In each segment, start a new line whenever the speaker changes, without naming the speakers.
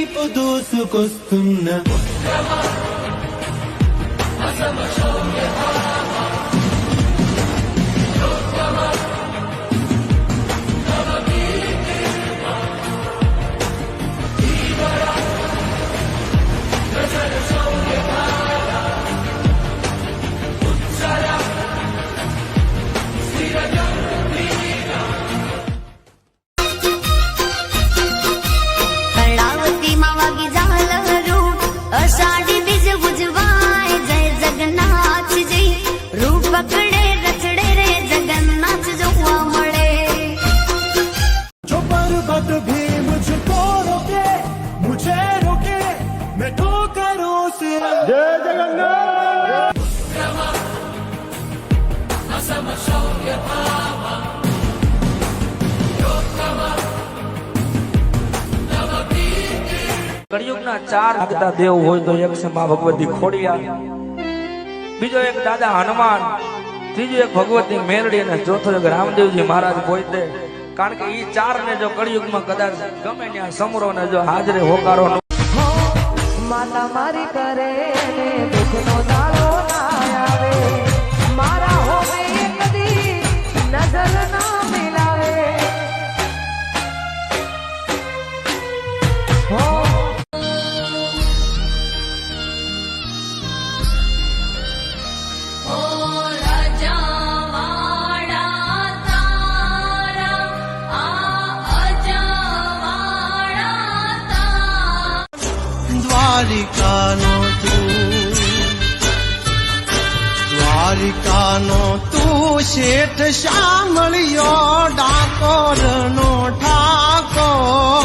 వైపు దూసుకొస్తున్న
કળિયુગના ચાર આગતા દેવ હોય તો એક છે માં ભગવતી ખોડિયા, બીજો એક દાદા હનુમાન, ત્રીજો એક ભગવતી મેરડી અને ચોથો એક રામદેવજી મહારાજ પોતે. કારણ કે એ ચાર ને જો કળિયુગમાં કદાચ ગમે ત્યાં સમરો ને જો હાજરે હોકારો
માતા મારી કરે દુઃખનો દાડો ના આવે, મારા હોવે કદી નજર ના મિલાવે.
દ્વારિકાનો તું શેઠ શામળિયો ડાકોર નો ઠાકોર.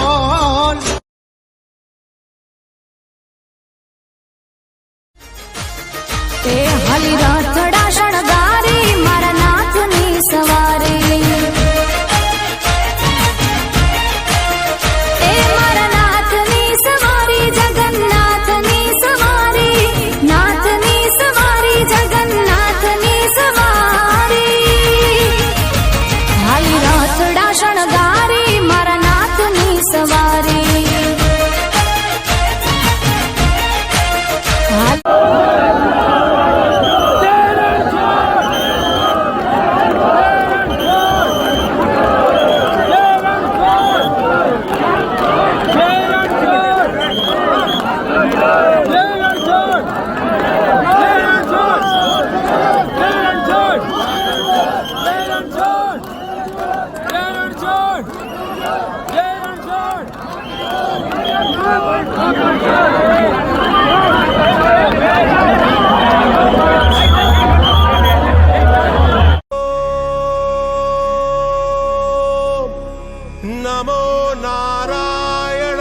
એ હાલી રાતડા શણગારી મારા નાથની સવારી, એ મારા નાથની સવારી જગન્નાથની સવારી, નાથની સવારી જગન્નાથની સવારી. હાલી રાતડા શણગારી મારા નાથની સવારી.
નમો નારાયણાય.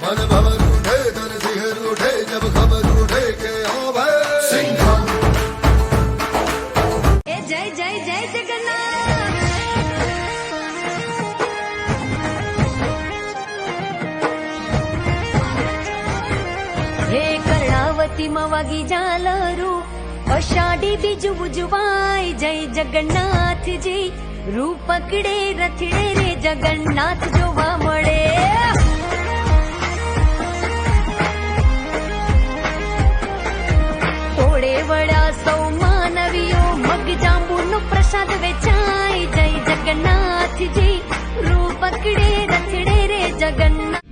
मन भवर उठे धन सिंह उठे जब खबर उठे के ओ भाई सिंह.
ए जय जय जय जगन्नाथ. हे कर्णावती मवागी जालरू अषाढ़ी बीज उजवाय जय जगन्नाथ जी. रूप पकड़े रथड़े रे जगन्नाथ जोवा मळे. વડા સૌ માનવીઓ મગ જાંબુનો પ્રસાદ વેચાય જય જગન્નાથજી. રૂપ પકડે રથડે રે જગન્નાથ.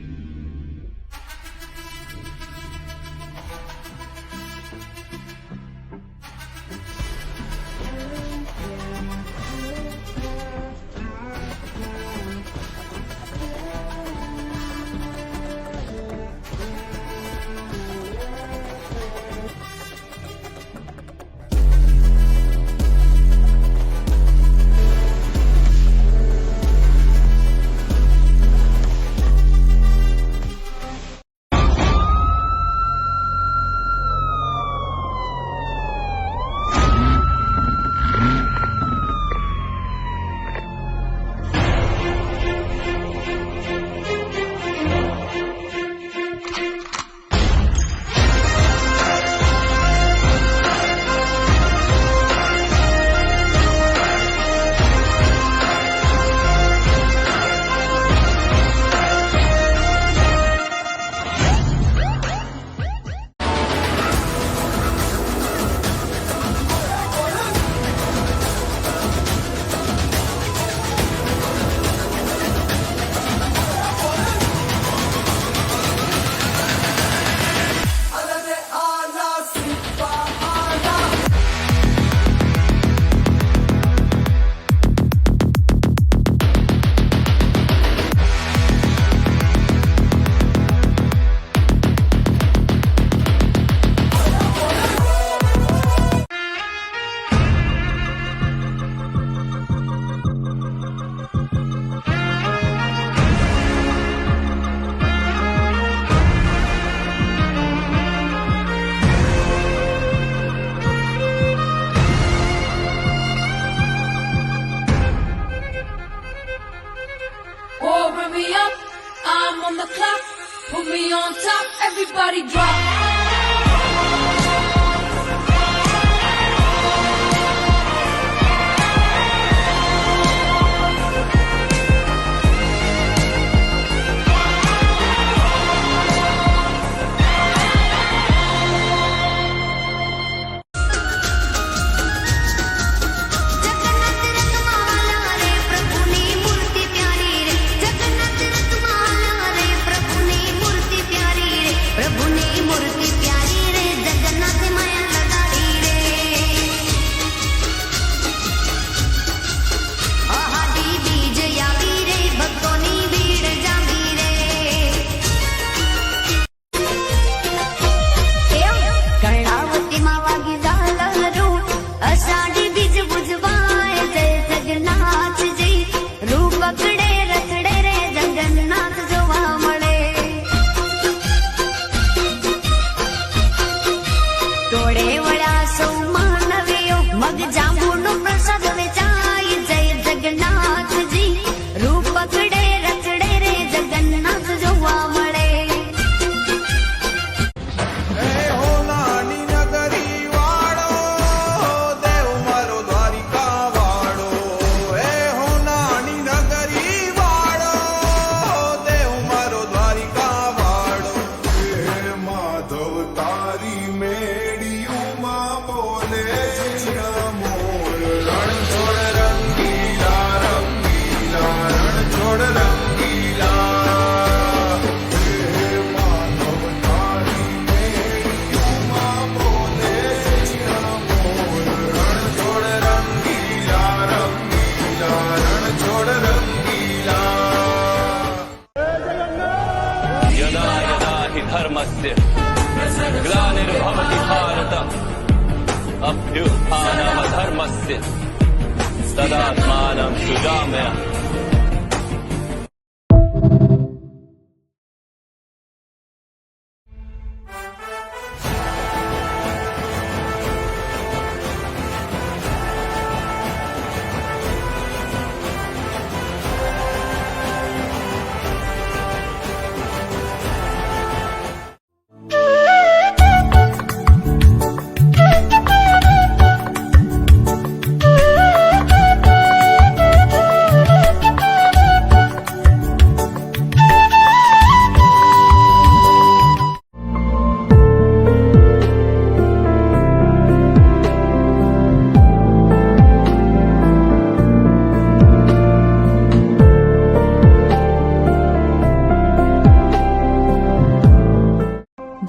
Everybody drop.
જગન્નાથ રથમાલા રે પ્રભુની મૂર્તિ પ્યારી રે જગન્નાથ રથમાલા રે પ્રભુની મૂર્તિ પ્યારી રે પ્રભુની મૂર્તિ પ્યારી રે જગન્નાથ માયા લગાડી રે આહાડી બીજ આવી રે ભક્તોની ભીડ જામી રે કર્ણાવતીમાં વાગી ઝાલરું અષાઢી બીજ બુજવાય જય જગન્નાથજી રૂપ પકડે રથડે રે જગન્નાથ જોવા મળે તોડે વળ્યા સૌ માનવીઓ મગ જાંબુનો પ્રસાદ વેચાય જય જગન્નાથજી રૂપ પકડે રથડે રે જગન્નાથ જોવા મળે
એ હો નાની નગરી વાળો દેવ મારો દ્વારિકા વાળો એ હો નાની નગરી વાળો દેવ મારો દ્વારિકા વાળો
હે માધવ તારી મેડિયુમાં બોલે મોર રણછોડ રંગીલા રંગીલા રણછોડ રંગીલા હે માધવ તારી મેડિયુમાં બોલે મોર રણછોડ રંગીલા રંગીલા રણછોડ રંગીલા
यदा यदा हि धर्मस्य ग्लानिर्भवति भारत अभ्युत्थानमधर्मस्य तदात्मानं सृजाम्यहम्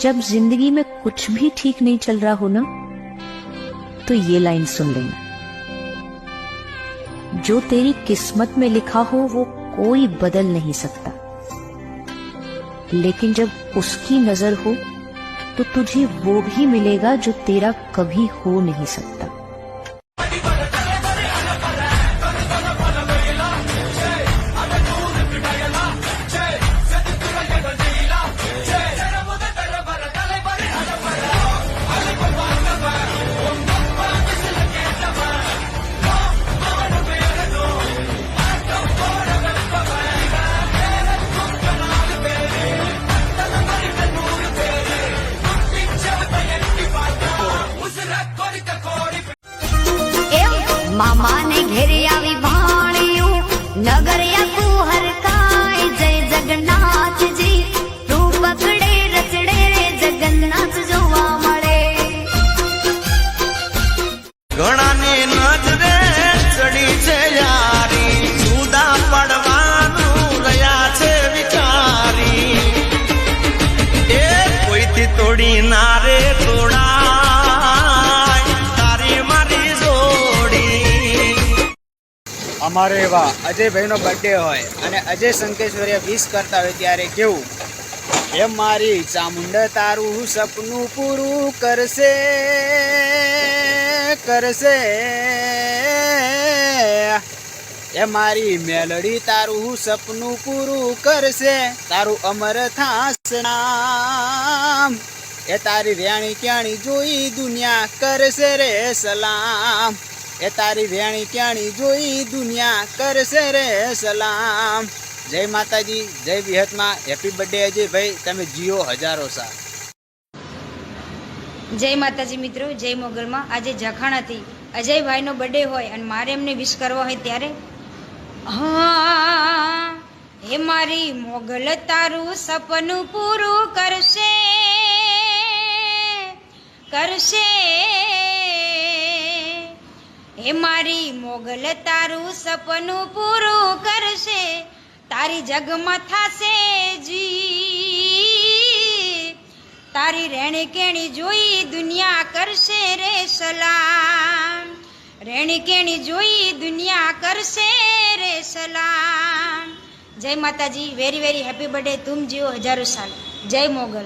जब जिंदगी में कुछ भी ठीक नहीं चल रहा हो ना तो ये लाइन सुन लेना, जो तेरी किस्मत में लिखा हो वो कोई बदल नहीं सकता, लेकिन जब उसकी नजर हो तो तुझे वो भी मिलेगा जो तेरा कभी हो नहीं सकता।
મામાને ઘેરે આવી ભાણિયું નગરિયા કુહર કાય જય જગન્નાથજી રૂપ પકડે રચડે રે જગન્નાથ જોવા મળે
ઘણાને નજરે ચડી છે યારી જુદા પડવાનું રહ્યા છે વિચારી એ કોઈથી તોડી ના રે તોડાય તારી મારી જોડી
અમારે એવા અજયભાઈનો બર્થડે હોય અને અજય શંકેશ્વરિયા વિશ કરતા હોય ત્યારે કેવું, એ મારી ચામુંડ તારું સપનું પૂરું કરશે કરશે, એ મારી મેલડી તારું સપનું પૂરું કરશે, તારું અમર થાશે નામ, એ તારી વેણી ક્યાણી જોઈ દુનિયા કરશે રે સલામ, એ તારી વેણી ક્યાણી જોઈ દુનિયા કરશે રે સલામ। જય માતાજી, જય વિહતમાં, હેપી બર્થડે અજયભાઈ, તમે જીઓ હજારો સાલ।
જય માતાજી મિત્રો, જય મોગલમાં. આજે જખાણાથી અજયભાઈનો બર્થડે હોય અને મારે એમને વિશ કરવો હોય ત્યારે હા હે મારી મોગલ તારું સપનું પૂરું કરશે કરશે હે મારી મોગલ તારું સપનું પૂરું કરશે તારી જગમાં થાશે જી તારી રેણી કેણી જોઈ દુનિયા કરશે રે સલામ રેણી કેણી જોઈ દુનિયા કરશે રે સલામ. જય માતાજી. Very very happy birthday. તુમ જીવો હજારો સાલ. જય મોગલ.